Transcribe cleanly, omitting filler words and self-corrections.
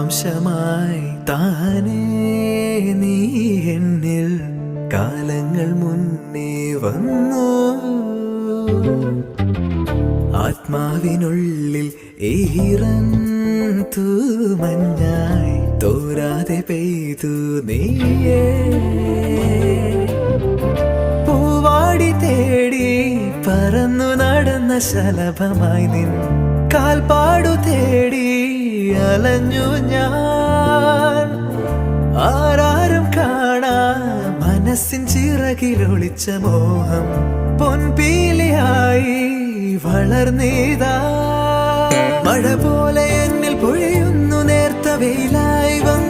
ജന്മാംശമായി താനേ നീ എന്നിൽ കാലങ്ങൾ മുന്നേ വന്നു. ആത്മാവിനുള്ളിൽ ഈറൻ തൂമഞ്ഞായി തോരാതെ പെയ്തു നീയേ. പൂവാടി തേടി പറന്നു നടന്ന ശലഭമായി നിൻ കാൽപ്പാടു തേടി അലഞ്ഞു ഞാൻ. ആരാരും കാണാ മനസ്സിൻ ചിറകിലൊളിച്ച മോഹം പൊൻപീലിയായി വളർന്നീതാ. മഴ പോലെ എന്നിൽ പൊഴിയുന്നു നേർത്ത വെയിലായി വന്നു.